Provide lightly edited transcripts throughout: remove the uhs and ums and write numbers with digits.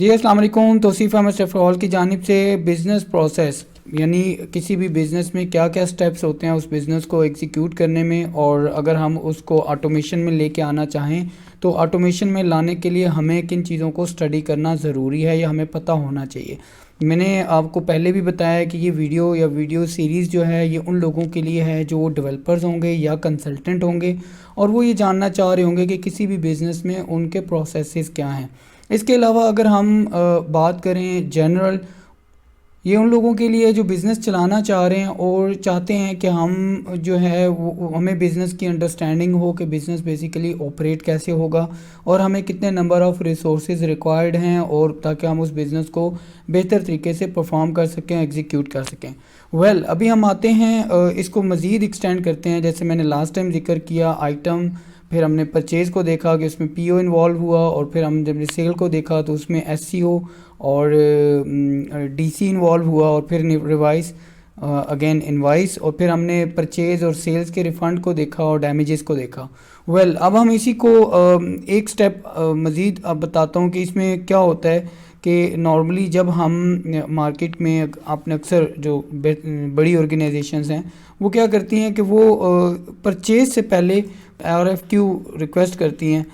जी अस्सलाम वालेकुम। तौसीफ़ अहमद शेफ़रॉल की जानिब से बिज़नेस प्रोसेस यानी किसी भी बिज़नेस में क्या क्या स्टेप्स होते हैं उस बिज़नेस को एग्जीक्यूट करने में, और अगर हम उसको ऑटोमेशन में लेके आना चाहें तो ऑटोमेशन में लाने के लिए हमें किन चीज़ों को स्टडी करना ज़रूरी है या हमें पता होना चाहिए। मैंने आपको पहले भी बताया कि ये वीडियो या वीडियो सीरीज़ जो है ये उन लोगों के लिए है जो डेवलपर्स होंगे या कंसल्टेंट होंगे और वो ये जानना चाह रहे होंगे कि किसी भी बिज़नेस में उनके प्रोसेसेस क्या हैं। इसके अलावा अगर हम बात करें जनरल, ये उन लोगों के लिए जो बिज़नेस चलाना चाह रहे हैं और चाहते हैं कि हम जो है वो हमें बिज़नेस की अंडरस्टैंडिंग हो कि बिज़नेस बेसिकली ऑपरेट कैसे होगा और हमें कितने नंबर ऑफ़ रिसोर्सेज रिक्वायर्ड हैं, और ताकि हम उस बिज़नेस को बेहतर तरीके से परफॉर्म कर सकें, एग्जीक्यूट कर सकें। अभी हम आते हैं इसको मज़ीद एक्सटेंड करते हैं। जैसे मैंने लास्ट टाइम जिक्र किया आइटम, फिर हमने परचेज़ को देखा कि उसमें पीओ इन्वॉल्व हुआ, और फिर हम जब सेल को देखा तो उसमें एससीओ और डीसी इन्वॉल्व हुआ, और फिर रिवाइस अगेन इनवाइस, और फिर हमने परचेज़ और सेल्स के रिफ़ंड को देखा और डैमेजेस को देखा। अब हम इसी को एक स्टेप मज़ीद अब बताता हूँ कि इसमें क्या होता है कि नॉर्मली जब हम मार्केट में आपने अक्सर जो बड़ी ऑर्गेनाइजेशंस हैं वो क्या करती हैं कि वो परचेज़ से पहले आरएफक्यू रिक्वेस्ट करती हैं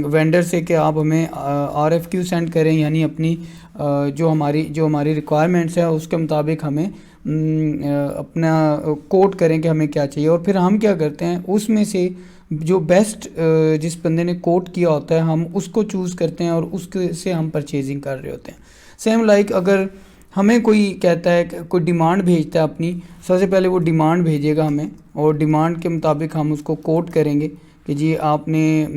वेंडर से कि आप हमें आरएफक्यू सेंड करें, यानी अपनी जो हमारी रिक्वायरमेंट्स है उसके मुताबिक हमें अपना कोट करें कि हमें क्या चाहिए। और फिर हम क्या करते हैं उसमें से जो बेस्ट जिस बंदे ने कोट किया होता है हम उसको चूज़ करते हैं और उसके से हम परचेजिंग कर रहे होते हैं। सेम लाइक अगर हमें कोई कहता है कोई डिमांड भेजता है अपनी, सबसे पहले वो डिमांड भेजेगा हमें और डिमांड के मुताबिक हम उसको कोट करेंगे कि जी आपने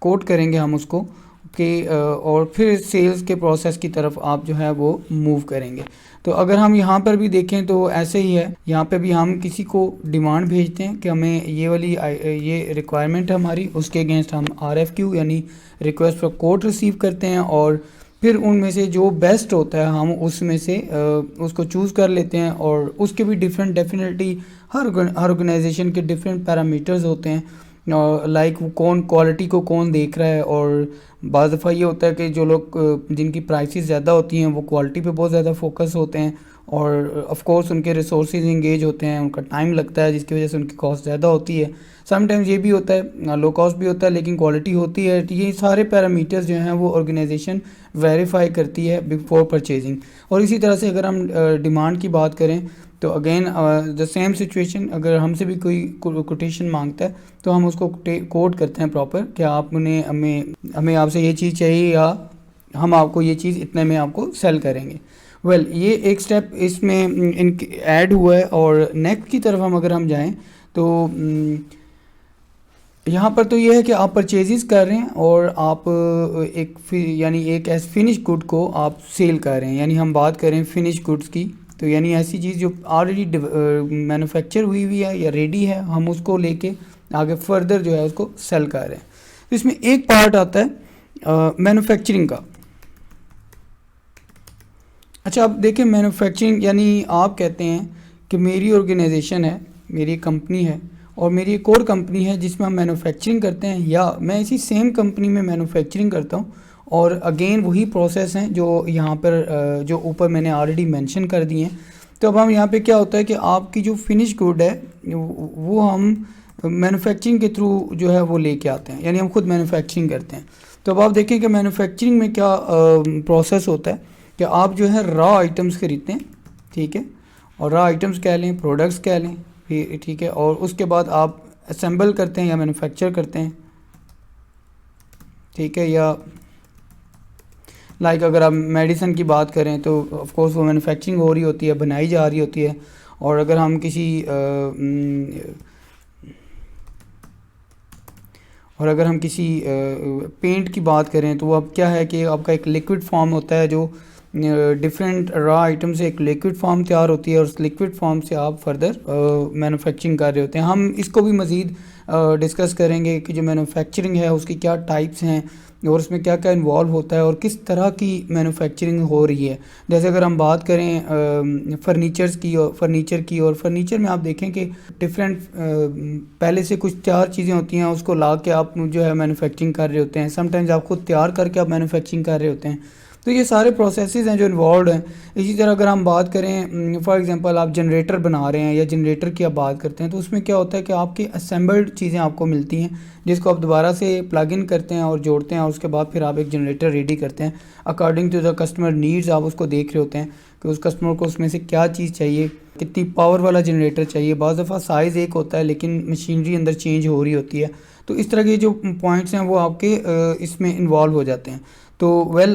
कोट करेंगे हम उसको कि और फिर सेल्स के प्रोसेस की तरफ आप जो है वो मूव करेंगे। तो अगर हम यहाँ पर भी देखें तो ऐसे ही है, यहाँ पे भी हम किसी को डिमांड भेजते हैं कि हमें ये वाली ये रिक्वायरमेंट है हमारी, उसके अगेंस्ट हम आरएफक्यू यानी रिक्वेस्ट फॉर कोट रिसीव करते हैं, और फिर उनमें से जो बेस्ट होता है हम उसमें से उसको चूज़ कर लेते हैं। और उसके भी डिफरेंट डेफिनेटली हर ऑर्गेनाइजेशन के डिफरेंट पैरामीटर्स होते हैं, लाइक वो कौन क्वालिटी को कौन देख रहा है, और बाज़ दफ़ा ये होता है कि जो लोग जिनकी प्राइसेस ज़्यादा होती हैं वो क्वालिटी पे बहुत ज़्यादा फोकस होते हैं, और ऑफ कोर्स उनके रिसोर्सेज इंगेज होते हैं, उनका टाइम लगता है जिसकी वजह से उनकी कॉस्ट ज़्यादा होती है। समटाइम्स ये भी होता है लो कॉस्ट भी होता है लेकिन क्वालिटी होती है। ये सारे पैरामीटर्स जो हैं वो ऑर्गेनाइजेशन वेरीफाई करती है बिफोर परचेजिंग। और इसी तरह से अगर हम डिमांड की बात करें तो अगेन द सेम सिचुएशन, अगर हमसे भी कोई कोटेशन मांगता है तो हम उसको कोट करते हैं प्रॉपर कि आपने हमें आपसे ये चीज़ चाहिए या हम आपको ये चीज़ इतने में आपको सेल करेंगे। ये एक स्टेप इसमें ऐड हुआ है। और नेक्स्ट की तरफ हम अगर हम जाएं तो यहाँ पर तो ये है कि आप परचेजेस कर रहे हैं और आप यानी एक एज फिनिश गुड को आप सेल कर रहे हैं, यानी हम बात करें फिनिश गुड्स की तो यानी ऐसी चीज़ जो ऑलरेडी मैन्युफैक्चर हुई है या रेडी है हम उसको लेके आगे फर्दर जो है उसको सेल कर रहे हैं। तो इसमें एक पार्ट आता है मैन्युफैक्चरिंग का। अच्छा अब देखिए मैन्युफैक्चरिंग यानी आप कहते हैं कि मेरी ऑर्गेनाइजेशन है, मेरी कंपनी है और मेरी एक और कंपनी है जिसमें हम मैन्युफैक्चरिंग करते हैं, या मैं इसी सेम कंपनी में मैन्युफैक्चरिंग करता हूँ और अगेन वही प्रोसेस हैं जो यहाँ पर जो ऊपर मैंने ऑलरेडी मेंशन कर दिए हैं। तो अब हम यहाँ पे क्या होता है कि आपकी जो फिनिश गुड है वो हम मैन्युफैक्चरिंग के थ्रू जो है वो लेके आते हैं, यानी हम खुद मैन्युफैक्चरिंग करते हैं। तो अब आप देखें कि मैन्युफैक्चरिंग में क्या प्रोसेस होता है कि आप जो है रॉ आइटम्स खरीदते हैं, ठीक है, और रॉ आइटम्स कह लें, प्रोडक्ट्स कह लें, फिर ठीक है, और उसके बाद आप असेंबल करते हैं या मैन्युफैक्चर करते हैं, ठीक है। या लाइक अगर आप मेडिसिन की बात करें तो ऑफ कोर्स वो मैन्युफैक्चरिंग हो रही होती है, बनाई जा रही होती है। और अगर हम किसी पेंट की बात करें तो वो अब क्या है कि आपका एक लिक्विड फॉर्म होता है जो डिफरेंट रॉ आइटम से एक लिक्विड फॉर्म तैयार होती है और उस लिक्विड फॉर्म से आप फर्दर मैन्युफैक्चरिंग कर रहे होते हैं। हम इसको भी मज़ीद डिस्कस करेंगे कि जो मैन्युफैक्चरिंग है उसकी क्या टाइप्स हैं और उसमें क्या क्या इन्वॉल्व होता है और किस तरह की मैन्युफैक्चरिंग हो रही है। जैसे अगर हम बात करें फर्नीचर की और फर्नीचर में आप देखें कि डिफरेंट पहले से कुछ तैयार चीज़ें होती हैं, उसको ला के आप जो है मैन्युफैक्चरिंग कर रहे होते हैं। समटाइम्स आप खुद तैयार करके आप मैन्युफैक्चरिंग कर रहे होते हैं। तो ये सारे प्रोसेसेस हैं जो इन्वॉल्व हैं। इसी तरह अगर हम बात करें, फॉर एग्जांपल आप जनरेटर बना रहे हैं या जनरेटर की आप बात करते हैं, तो उसमें क्या होता है कि आपकी असेंबल्ड चीज़ें आपको मिलती हैं जिसको आप दोबारा से प्लग इन करते हैं और जोड़ते हैं, और उसके बाद फिर आप एक जनरेटर रेडी करते हैं according to the customer needs. आप उसको देख रहे होते हैं कि उस कस्टमर को उसमें से क्या चीज़ चाहिए, कितनी पावर वाला जनरेटर चाहिए। बाज़ दफ़ा साइज़ एक होता है लेकिन मशीनरी अंदर चेंज हो रही होती है। तो इस तरह के जो पॉइंट्स हैं वो आपके इसमें इन्वॉल्व हो जाते हैं। तो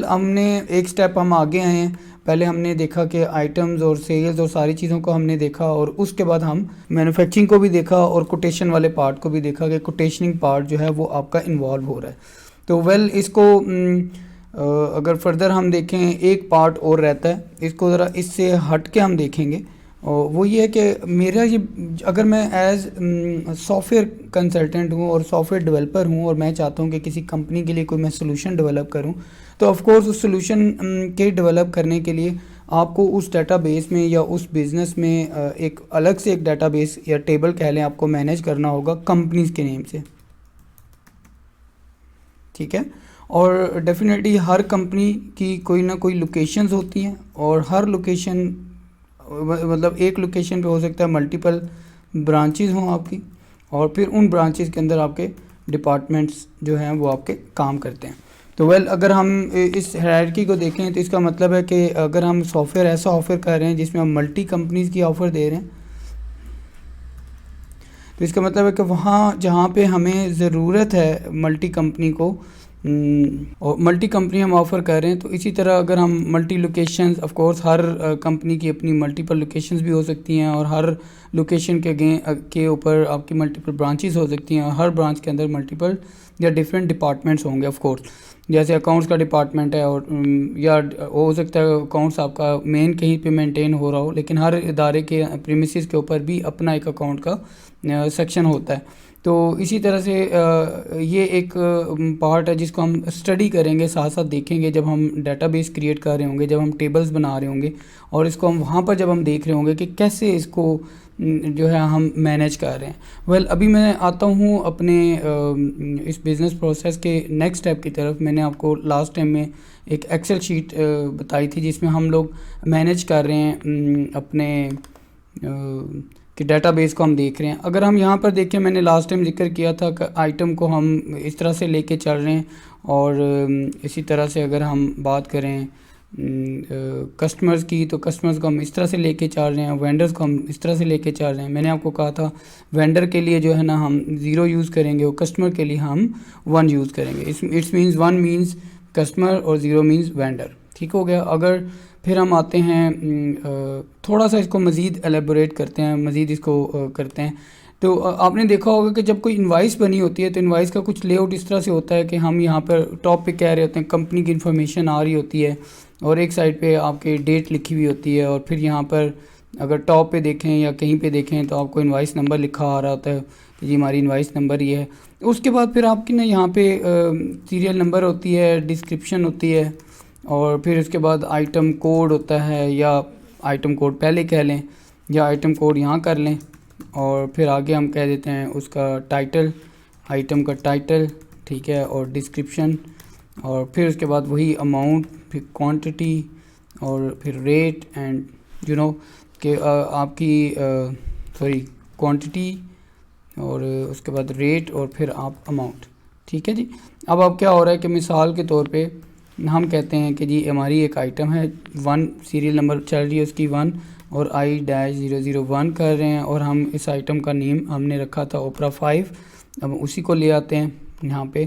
हमने एक स्टेप हम आगे आए हैं। पहले हमने देखा कि आइटम्स और सेल्स और सारी चीज़ों को हमने देखा, और उसके बाद हम मैन्युफैक्चरिंग को भी देखा और कोटेशन वाले पार्ट को भी देखा कि कोटेशनिंग पार्ट जो है वो आपका इन्वॉल्व हो रहा है। तो इसको अगर फर्दर हम देखें, एक पार्ट और रहता है, इसको ज़रा इससे हट के हम देखेंगे, और वो ये है कि मेरा ये, अगर मैं एज सॉफ्टवेयर कंसल्टेंट हूँ और सॉफ्टवेयर डेवलपर हूँ और मैं चाहता हूँ कि किसी कंपनी के लिए कोई मैं सोल्यूशन डेवलप करूँ, तो ऑफ कोर्स उस सोल्यूशन के डेवलप करने के लिए आपको उस डेटाबेस में या उस बिज़नेस में एक अलग से एक डेटाबेस या टेबल कह लें आपको मैनेज करना होगा कंपनीज़ के नेम से, ठीक है। और डेफिनेटली हर कंपनी की कोई ना कोई लोकेशंस होती हैं, और हर लोकेशन मतलब एक लोकेशन पे हो सकता है मल्टीपल ब्रांचेस हों आपकी, और फिर उन ब्रांचेस के अंदर आपके डिपार्टमेंट्स जो हैं वो आपके काम करते हैं। तो अगर हम इस हायरार्की को देखें तो इसका मतलब है कि अगर हम सॉफ्टवेयर ऐसा ऑफ़र कर रहे हैं जिसमें हम मल्टी कंपनीज़ की ऑफ़र दे रहे हैं, तो इसका मतलब है कि वहाँ जहाँ पे हमें ज़रूरत है मल्टी कंपनी को, और मल्टी कंपनी हम ऑफ़र कर रहे हैं, तो इसी तरह अगर हम multi locations, of course her company की अपनी मल्टीपल लोकेशंस भी हो सकती हैं, और हर लोकेशन के ऊपर आपकी मल्टीपल ब्रांचेस हो सकती हैं, और हर ब्रांच के अंदर मल्टीपल या डिफरेंट डिपार्टमेंट्स होंगे। ऑफ कोर्स जैसे अकाउंट्स का डिपार्टमेंट है, और या हो सकता है अकाउंट्स आपका मेन कहीं पे मेंटेन हो रहा हो, लेकिन हर इदारे के प्रीमिसेस के ऊपर भी अपना एक अकाउंट का सेक्शन होता है। तो इसी तरह से ये एक पार्ट है जिसको हम स्टडी करेंगे, साथ साथ देखेंगे जब हम डेटाबेस क्रिएट कर रहे होंगे, जब हम टेबल्स बना रहे होंगे, और इसको हम वहाँ पर जब हम देख रहे होंगे कि कैसे इसको जो है हम मैनेज कर रहे हैं। अभी मैं आता हूँ अपने इस बिज़नेस प्रोसेस के नेक्स्ट स्टेप की तरफ। मैंने आपको लास्ट टाइम में एक एक्सेल शीट बताई थी जिसमें हम लोग मैनेज कर रहे हैं अपने कि डेटाबेस को हम देख रहे हैं। अगर हम यहाँ पर देखें, मैंने लास्ट टाइम जिक्र किया था कि आइटम को हम इस तरह से लेके चल रहे हैं, और इसी तरह से अगर हम बात करें कस्टमर्स की, तो कस्टमर्स को हम इस तरह से लेके चल रहे हैं, वेंडर्स को हम इस तरह से लेके चल रहे हैं। मैंने आपको कहा था वेंडर के लिए जो है ना हम 0 यूज़ करेंगे, और कस्टमर के लिए हम 1 यूज़ करेंगे। इट्स मीन्स 1 मीन्स कस्टमर और 0 मीन्स वेंडर, ठीक हो गया। अगर फिर हम आते हैं थोड़ा सा इसको मज़ीद एलेबोरेट करते हैं, मज़ीद इसको करते हैं, तो आपने देखा होगा कि जब कोई इनवाइस बनी होती है तो इनवाइस का कुछ लेआउट इस तरह से होता है कि हम यहाँ पर टॉप पे कह रहे होते हैं, कंपनी की इन्फॉर्मेशन आ रही होती है, और एक साइड पे आपके डेट लिखी हुई होती है, और फिर यहाँ पर अगर टॉप पे देखें या कहीं पे देखें तो आपको इनवाइस नंबर लिखा आ रहा होता है कि जी हमारी इनवाइस नंबर ये है। उसके बाद फिर आपकी ना यहाँ पे सीरियल नंबर होती है, डिस्क्रिप्शन होती है, और फिर उसके बाद आइटम कोड होता है, या आइटम कोड पहले कह लें या आइटम कोड यहाँ कर लें, और फिर आगे हम कह देते हैं उसका टाइटल, आइटम का टाइटल, ठीक है, और डिस्क्रिप्शन, और फिर उसके बाद वही अमाउंट, फिर क्वांटिटी, और फिर रेट एंड कि आपकी सॉरी क्वांटिटी, और उसके बाद रेट, और फिर आप अमाउंट, ठीक है जी। अब क्या हो रहा है कि मिसाल के तौर पे हम कहते हैं कि जी हमारी एक आइटम है 1, सीरियल नंबर चल रही है उसकी 1, और I-001 कर रहे हैं, और हम इस आइटम का नेम हमने रखा था ओपरा 5। अब उसी को ले आते हैं यहाँ पे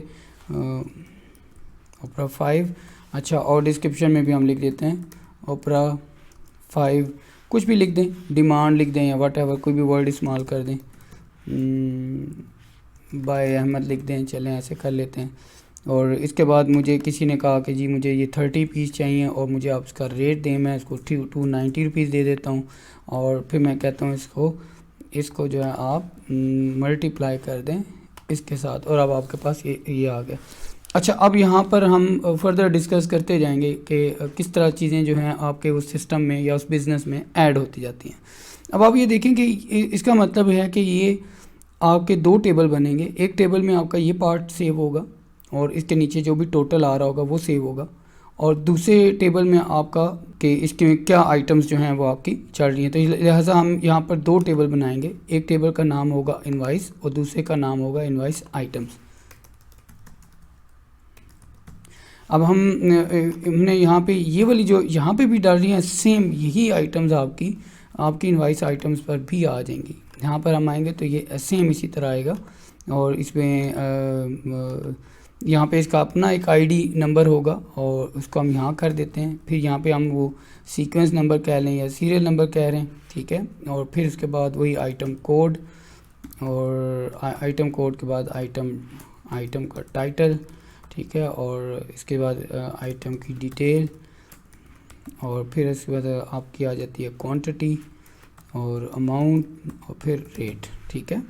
ओपरा 5। अच्छा, और डिस्क्रिप्शन में भी हम लिख देते हैं ओपरा 5, कुछ भी लिख दें, डिमांड लिख दें या वट एवर, कोई भी वर्ड इस्तेमाल कर दें, बाय अहमद लिख दें, चलें ऐसे कर लेते हैं। और इसके बाद मुझे किसी ने कहा कि जी मुझे ये 30 पीस चाहिए और मुझे आप इसका रेट दें, मैं इसको 290 रुपीज़ दे देता हूँ, और फिर मैं कहता हूँ इसको जो है आप मल्टीप्लाई कर दें इसके साथ, और अब आपके पास ये आ गया। अच्छा, अब यहाँ पर हम फर्दर डिस्कस करते जाएंगे कि किस तरह चीज़ें जो हैं आपके उस सिस्टम में या उस बिज़नेस में ऐड होती जाती हैं। अब आप ये देखें कि इसका मतलब है कि ये आपके 2 टेबल बनेंगे। एक टेबल में आपका ये पार्ट सेव होगा, और इसके नीचे जो भी टोटल आ रहा होगा वो सेव होगा, और दूसरे टेबल में आपका कि इसके क्या आइटम्स जो हैं वो आपकी चल रही हैं। तो लिहाजा हम यहाँ पर दो टेबल बनाएंगे, एक टेबल का नाम होगा इनवाइस और दूसरे का नाम होगा इनवाइस आइटम्स। अब हमने यहाँ पे ये वाली जो यहाँ पे भी डाल रही हैं सेम यही आइटम्स आपकी इनवाइस आइटम्स पर भी आ जाएंगी। यहाँ पर हम आएंगे तो ये सेम इसी तरह आएगा और इसमें यहाँ पे इसका अपना एक आईडी नंबर होगा और उसको हम यहाँ कर देते हैं। फिर यहाँ पे हम वो सीक्वेंस नंबर कह लें या सीरियल नंबर कह रहे हैं, ठीक है। और फिर उसके बाद वही आइटम कोड और आइटम कोड के बाद आइटम का टाइटल, ठीक है। और इसके बाद आइटम की डिटेल और फिर इसके बाद आपकी आ जाती है क्वांटिटी और अमाउंट और फिर रेट, ठीक है।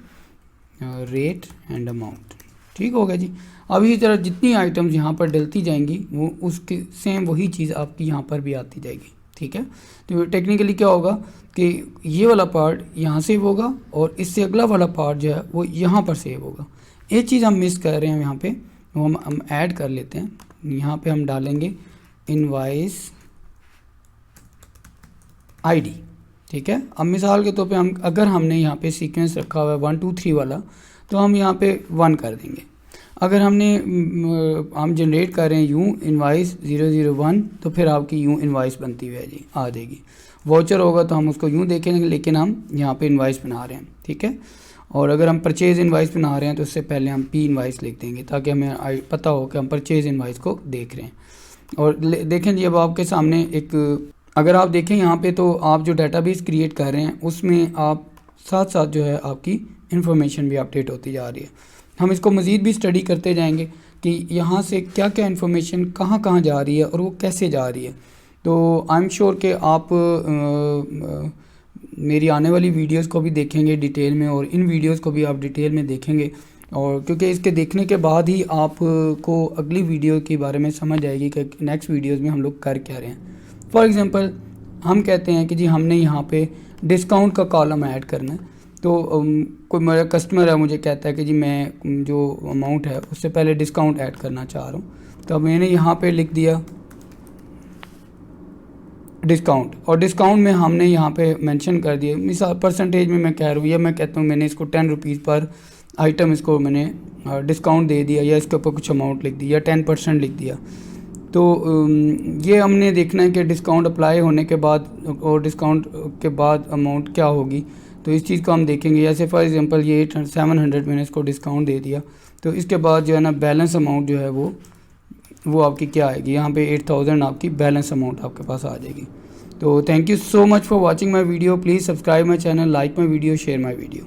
रेट एंड अमाउंट, ठीक हो गया जी। अब इसी तरह जितनी आइटम्स यहाँ पर डलती जाएंगी वो उसकी सेम वही चीज़ आपकी यहाँ पर भी आती जाएगी, ठीक है। तो टेक्निकली क्या होगा कि ये वाला पार्ट यहाँ सेव होगा और इससे अगला वाला पार्ट जो है वो यहाँ पर सेव होगा। एक चीज़ हम मिस कर रहे हैं यहाँ पे, वो हम ऐड कर लेते हैं। यहाँ पे हम डालेंगे इनवाइस आईडी, ठीक है। अब मिसाल के तौर पे अगर हमने यहाँ पे सीक्वेंस रखा हुआ है 1 2 3 वाला, तो हम यहाँ पे 1 कर देंगे। अगर हम जनरेट कर रहे हैं यूँ इनवाइस 001, तो फिर आपकी यूँ इनवाइस बनती हुई है जी आ जाएगी। वाउचर होगा तो हम उसको यूँ देखेंगे, लेकिन हम यहाँ पे इनवाइस बना रहे हैं, ठीक है। और अगर हम परचेज़ इनवाइस बना रहे हैं तो उससे पहले हम पी इनवाइस लिख देंगे ताकि हमें पता हो कि हम परचेज़ इनवाइस को देख रहे हैं। और देखें जी, अब आपके सामने अगर आप देखें यहाँ पे तो आप जो डेटाबेस क्रिएट कर रहे हैं उसमें आप साथ साथ जो है आपकी इन्फॉर्मेशन भी अपडेट होती जा रही है। हम इसको मज़ीद भी स्टडी करते जाएंगे कि यहाँ से क्या क्या इन्फॉर्मेशन कहाँ कहाँ जा रही है और वो कैसे जा रही है। तो आई एम श्योर कि आप मेरी आने वाली वीडियोस को भी देखेंगे डिटेल में और इन वीडियोस को भी आप डिटेल में देखेंगे, और क्योंकि इसके देखने के बाद ही आपको अगली वीडियो के बारे में समझ आएगी कि नेक्स्ट वीडियोस में हम लोग कर क्या रहे हैं। फॉर एग्ज़ाम्पल हम कहते हैं कि जी हमने यहाँ पे डिस्काउंट का कॉलम ऐड करना है। तो कोई मेरा कस्टमर है, मुझे कहता है कि जी मैं जो अमाउंट है उससे पहले डिस्काउंट ऐड करना चाह रहा हूँ। तो मैंने यहाँ पे लिख दिया डिस्काउंट, और डिस्काउंट में हमने यहाँ पे मेंशन कर दिया, मिसाल परसेंटेज में मैं कह रहा हूँ या मैं कहता हूँ मैंने इसको 10 रुपीज़ पर आइटम इसको मैंने डिस्काउंट दे दिया या इसके ऊपर कुछ अमाउंट लिख दिया, 10% लिख दिया। तो ये हमने देखना है कि डिस्काउंट अप्लाई होने के बाद और डिस्काउंट के बाद अमाउंट क्या होगी। तो इस चीज़ को हम देखेंगे। जैसे फॉर एग्जांपल ये 700 मैंने इसको डिस्काउंट दे दिया, तो इसके बाद जो है ना बैलेंस अमाउंट जो है वो आपकी क्या आएगी, यहाँ पे 8000 आपकी बैलेंस अमाउंट आपके पास आ जाएगी। तो thank you so much for watching my video. Please subscribe my channel, like my video, share my video.